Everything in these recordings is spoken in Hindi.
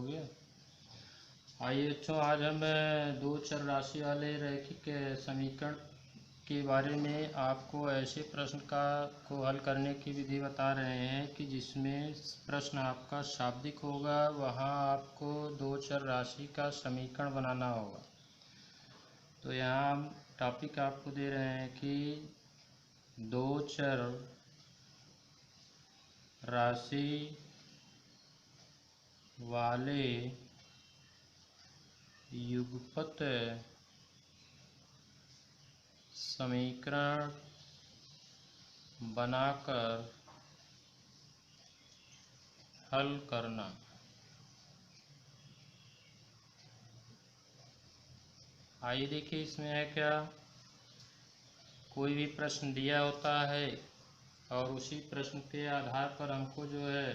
गया। आइए बच्चों, आज हम दो चर राशि वाले रैखिक समीकरण के बारे में आपको ऐसे प्रश्न को हल करने की विधि बता रहे हैं कि जिसमें प्रश्न आपका शाब्दिक होगा, वहाँ आपको दो चर राशि का समीकरण बनाना होगा। तो यहाँ हम टॉपिक आपको दे रहे हैं कि दो चर राशि वाले युगपत समीकरण बनाकर हल करना। आइए देखिए, इसमें है क्या, कोई भी प्रश्न दिया होता है और उसी प्रश्न के आधार पर हमको जो है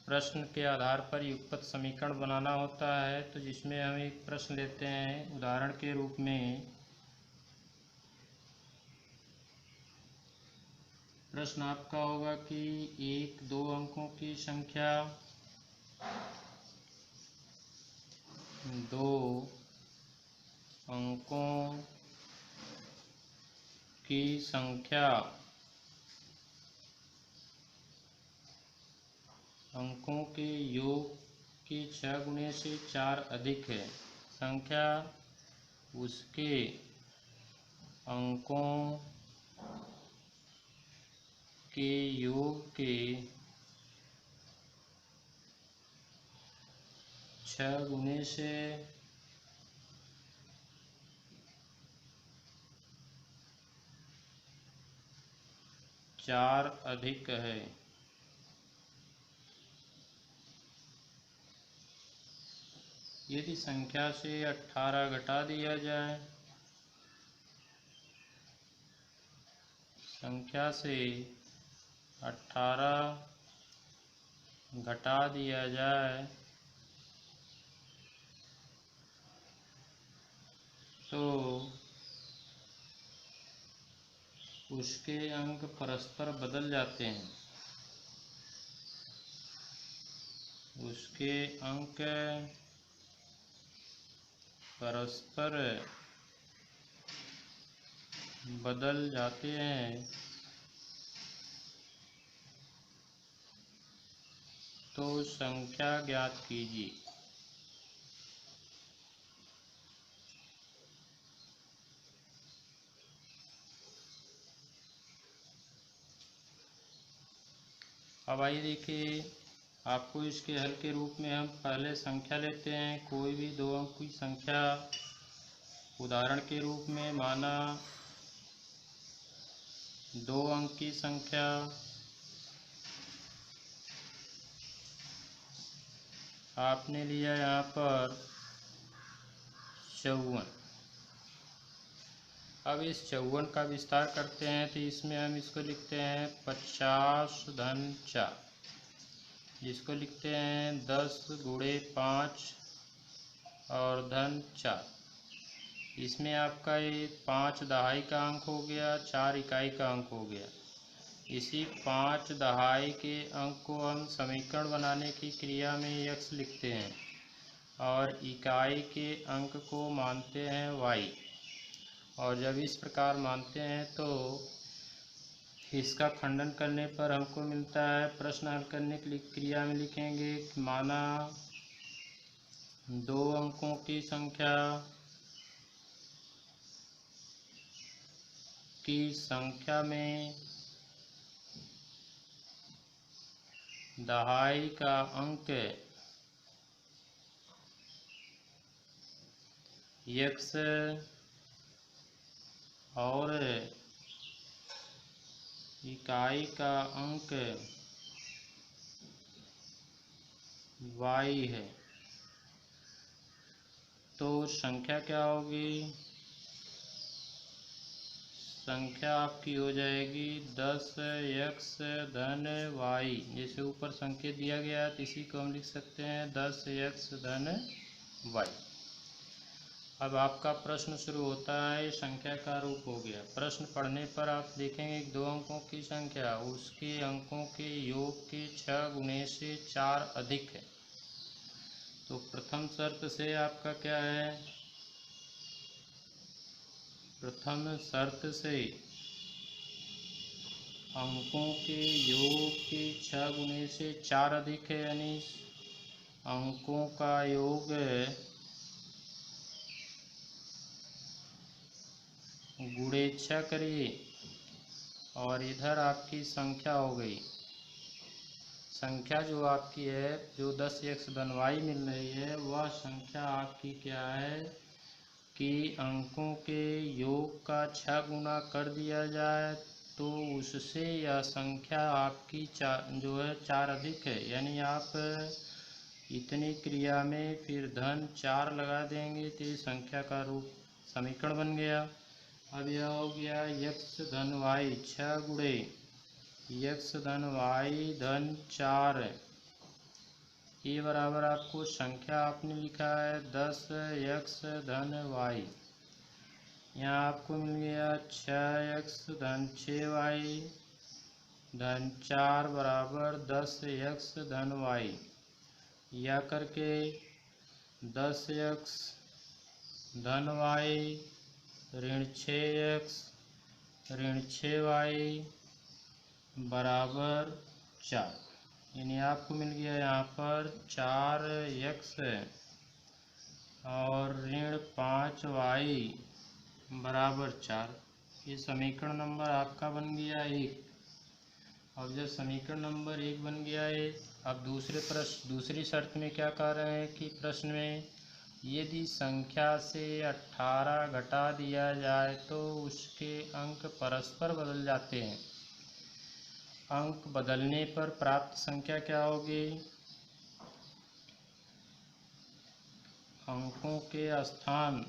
प्रश्न के आधार पर युगपत समीकरण बनाना होता है। तो जिसमें हम एक प्रश्न लेते हैं उदाहरण के रूप में। प्रश्न आपका होगा कि एक दो अंकों की संख्या दो अंकों की संख्या अंकों के योग के 6 गुणे से 4 अधिक है। संख्या उसके अंकों के योग के 6 गुणे से 4 अधिक है। यदि संख्या से 18 घटा दिया जाए, संख्या से 18 घटा दिया जाए तो उसके अंक परस्पर बदल जाते हैं। उसके अंक परस्पर बदल जाते हैं तो संख्या ज्ञात कीजिए। अब आइए देखिए, आपको इसके हल के रूप में हम पहले संख्या लेते हैं। कोई भी दो अंक की संख्या, उदाहरण के रूप में माना दो अंक की संख्या आपने लिया यहाँ पर 54। अब इस 54 का विस्तार करते हैं तो इसमें हम इसको लिखते हैं 50 धन 4, जिसको लिखते हैं 10 गुणे 5 और धन 4। इसमें आपका ये 5 दहाई का अंक हो गया, 4 इकाई का अंक हो गया। इसी 5 दहाई के अंक को हम समीकरण बनाने की क्रिया में x लिखते हैं और इकाई के अंक को मानते हैं y। और जब इस प्रकार मानते हैं तो इसका खंडन करने पर हमको मिलता है, प्रश्न हल करने के लिए क्रिया में लिखेंगे कि माना दो अंकों की संख्या में दहाई का अंक x और इकाई का अंक y है, तो संख्या क्या होगी? संख्या आपकी हो जाएगी 10x धन y। जैसे ऊपर संकेत दिया गया है तो इसी को हम लिख सकते हैं 10x धन y। अब आपका प्रश्न शुरू होता है, संख्या का रूप हो गया। प्रश्न पढ़ने पर आप देखेंगे कि दो अंकों की संख्या उसके अंकों के योग के 6 गुणे से 4 अधिक है। तो प्रथम शर्त से आपका क्या है, प्रथम शर्त से अंकों के योग के 6 गुने से 4 अधिक है, यानी अंकों का योग गुणे 6 करिए और इधर आपकी संख्या हो गई। संख्या जो आपकी है, जो 10x धन y मिल रही है, वह संख्या आपकी क्या है कि अंकों के योग का 6 गुना कर दिया जाए तो उससे यह संख्या आपकी जो है 4 अधिक है, यानी आप इतनी क्रिया में फिर धन 4 लगा देंगे तो ये संख्या का रूप समीकरण बन गया। अब यह हो गया x धन y 6 गुणे x धन y धन 4, ये बराबर आपको संख्या आपने लिखा है 10x धन y, यहाँ आपको मिल गया 6x धन 6y धन 4 बराबर 10x धन y, या करके 10x धन y ऋण 6x ऋण 6y बराबर 4, यानी आपको मिल गया यहाँ पर 4x और ऋण 5y बराबर 4। ये समीकरण नंबर आपका बन गया 1। अब जब समीकरण नंबर 1 बन गया है, अब दूसरी शर्त में क्या कह रहे हैं कि प्रश्न में यदि संख्या से 18 घटा दिया जाए तो उसके अंक परस्पर बदल जाते हैं। अंक बदलने पर प्राप्त संख्या क्या होगी, अंकों के स्थान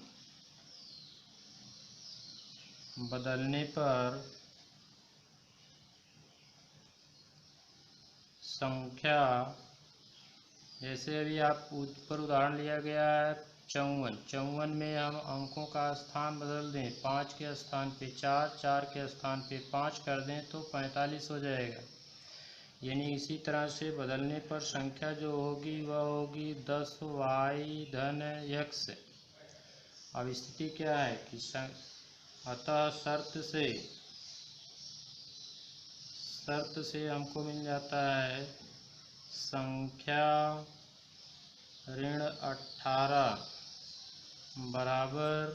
बदलने पर संख्या, जैसे अभी आप ऊपर उदाहरण लिया गया है 54 में हम अंकों का स्थान बदल दें, 5 के स्थान पे 4, 4 के स्थान पे 5 कर दें तो 45 हो जाएगा। यानी इसी तरह से बदलने पर संख्या जो होगी वह होगी 10y धन x। अब स्थिति क्या है कि अतः शर्त से हमको मिल जाता है संख्या ऋण 18 बराबर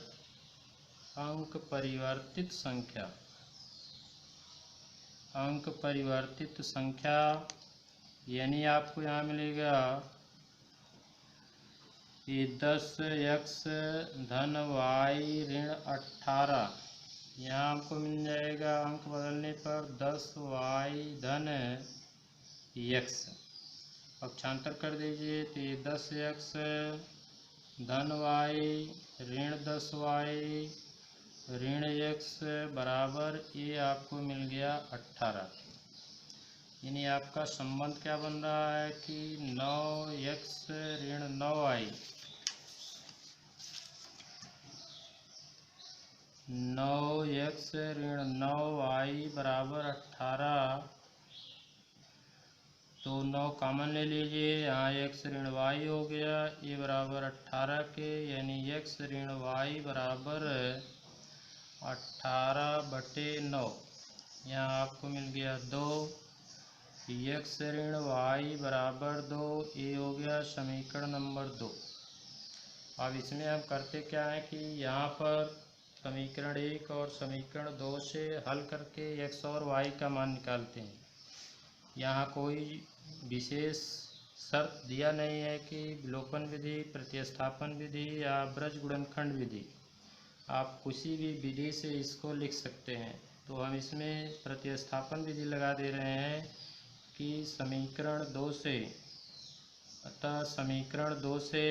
अंक परिवर्तित संख्या, यानी आपको यहाँ मिलेगा ये 10x धन y ऋण 18, यहाँ हमको मिल जाएगा अंक बदलने पर 10y धन x। पक्षांतर कर दीजिए तो ये 10x धन y ऋण 10y ऋण x बराबर ये आपको मिल गया 18। यानी आपका संबंध क्या बन रहा है कि 9x ऋण 9y 9x ऋण 9y बराबर 18। तो 9 कॉमन ले लीजिए, यहाँ x ऋण y हो गया, ये बराबर 18 के, यानी x ऋण y बराबर 18/9, यहाँ आपको मिल गया 2, x ऋण y बराबर 2, ये हो गया समीकरण नंबर 2। अब इसमें हम करते क्या है कि यहाँ पर समीकरण 1 और समीकरण 2 से हल करके x और y का मान निकालते हैं। यहाँ कोई विशेष शर्त दिया नहीं है कि विलोपन विधि, प्रतिस्थापन विधि या ब्रज गुणनखंड विधि, आप किसी भी विधि से इसको लिख सकते हैं। तो हम इसमें प्रतिस्थापन विधि लगा दे रहे हैं कि समीकरण 2 से, अतः समीकरण 2 से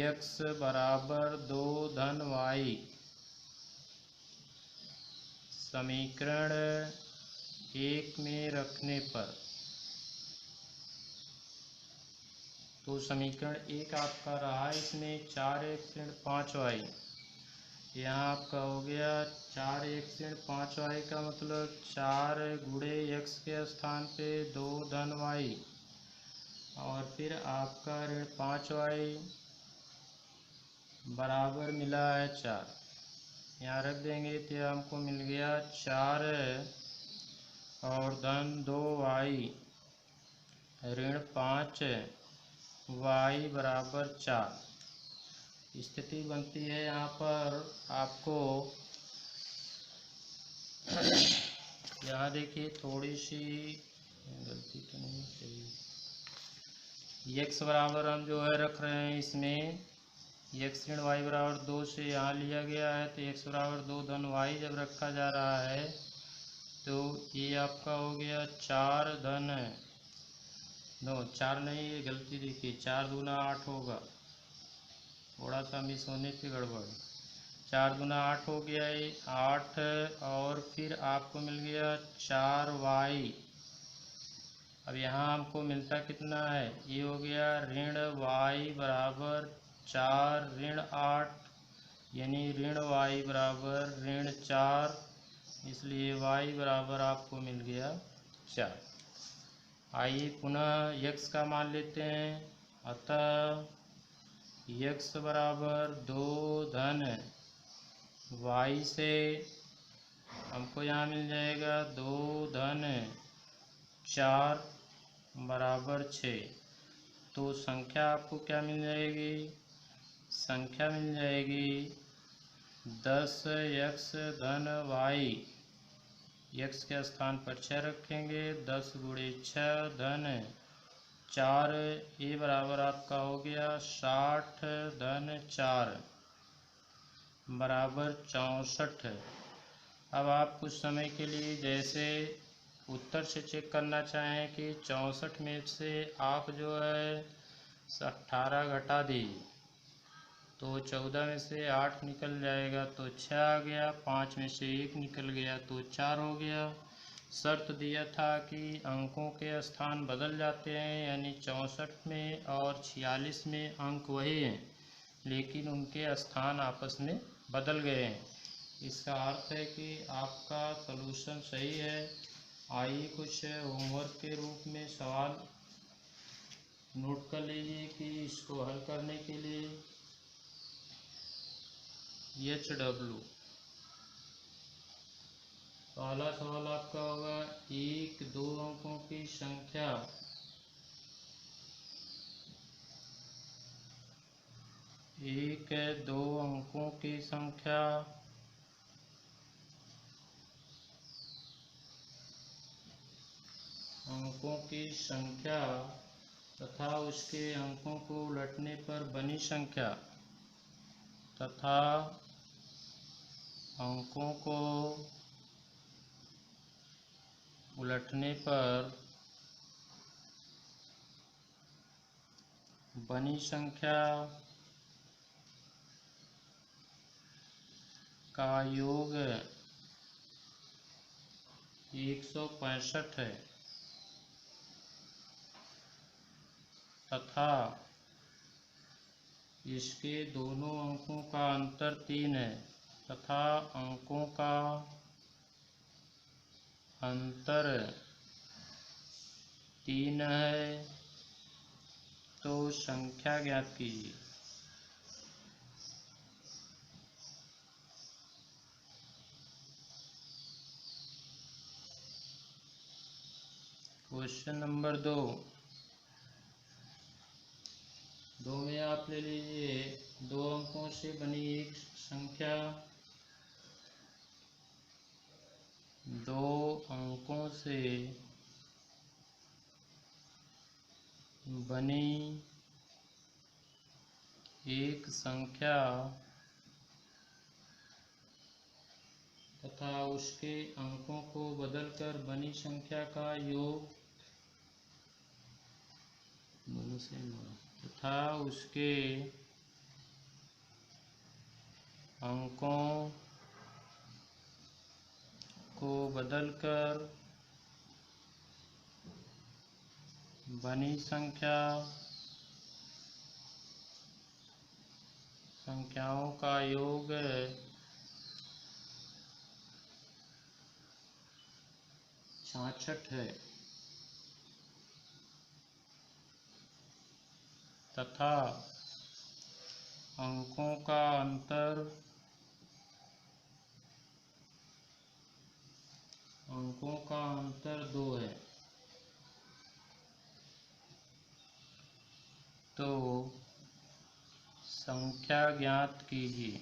x बराबर 2 धन y समीकरण 1 में रखने पर, तो समीकरण 1 आपका रहा इसमें 4x ऋण 5y, यहाँ आपका हो गया 4x ऋण 5y का मतलब 4 गुणे x के स्थान पे 2 धन y और फिर आपका ऋण 5y बराबर मिला है 4, यहाँ रख देंगे तो हमको मिल गया 4 और धन 2y ऋण 5y बराबर 4। स्थिति बनती है यहाँ पर आपको यहाँ देखिए थोड़ी सी गलती तो नहीं चाहिए। x बराबर हम जो है रख रहे हैं, इसमें x ऋण y बराबर 2 से यहाँ लिया गया है, तो x बराबर 2 धन y जब रखा जा रहा है तो ये आपका हो गया 4 धन 4 नहीं, ये गलती देखिए 4 दूना 8 होगा, थोड़ा सा मिस होने से गड़बड़। 4 दूना 8 हो गया ये 8 और फिर आपको मिल गया 4y। अब यहाँ हमको मिलता कितना है, ये हो गया ऋण y बराबर 4 ऋण 8, यानी ऋण y बराबर ऋण 4, इसलिए y बराबर आपको मिल गया 4। आइए पुनः x का मान लेते हैं, अतः x बराबर 2 धन y से हमको यहाँ मिल जाएगा 2 धन 4 बराबर 6। तो संख्या आपको क्या मिल जाएगी, संख्या मिल जाएगी 10x धन y, x के स्थान पर 6 रखेंगे, 10 गुणे 6 धन 4, ये बराबर आपका हो गया 60 धन 4 बराबर 64। अब आप कुछ समय के लिए जैसे उत्तर से चेक करना चाहें कि 64 में से आप जो है 18 घटा दीजिए, तो 14 में से 8 निकल जाएगा तो 6 आ गया, 5 में से 1 निकल गया तो 4 हो गया। शर्त दिया था कि अंकों के स्थान बदल जाते हैं, यानी 64 में और 46 में अंक वही हैं, लेकिन उनके स्थान आपस में बदल गए हैं। इसका अर्थ है कि आपका सलूशन सही है। आइए कुछ होमवर्क के रूप में सवाल नोट कर लीजिए कि इसको हल करने के लिए HW पहला सवाल आपका होगा, 1-2 अंकों की संख्या एक है 2 अंकों की संख्या तथा उसके अंकों को उलटने पर बनी संख्या तथा अंकों को उलटने पर बनी संख्या का योग 165 है तथा इसके दोनों अंकों का अंतर 3 है तथा अंकों का अंतर 3 है, तो संख्या ज्ञात कीजिए। क्वेश्चन नंबर 2 में आप ले लीजिए 2 अंकों से बनी एक संख्या, 2 अंकों से बनी एक संख्या तथा उसके अंकों को बदलकर बनी संख्या का योग तथा उसके अंकों को बदलकर बनी संख्याओं का योग 66 है। तथा अंकों का अंतर 2 है, तो संख्या ज्ञात कीजिए।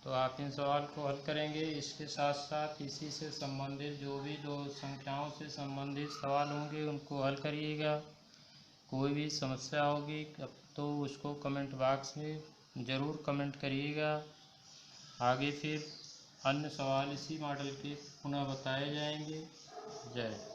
तो आप इन सवाल को हल करेंगे। इसके साथ साथ इसी से संबंधित जो भी दो संख्याओं से संबंधित सवाल होंगे उनको हल करिएगा। कोई भी समस्या होगी तो उसको कमेंट बॉक्स में ज़रूर कमेंट करिएगा। आगे फिर अन्य सवाल इसी मॉडल के पुनः बताए जाएंगे। जय।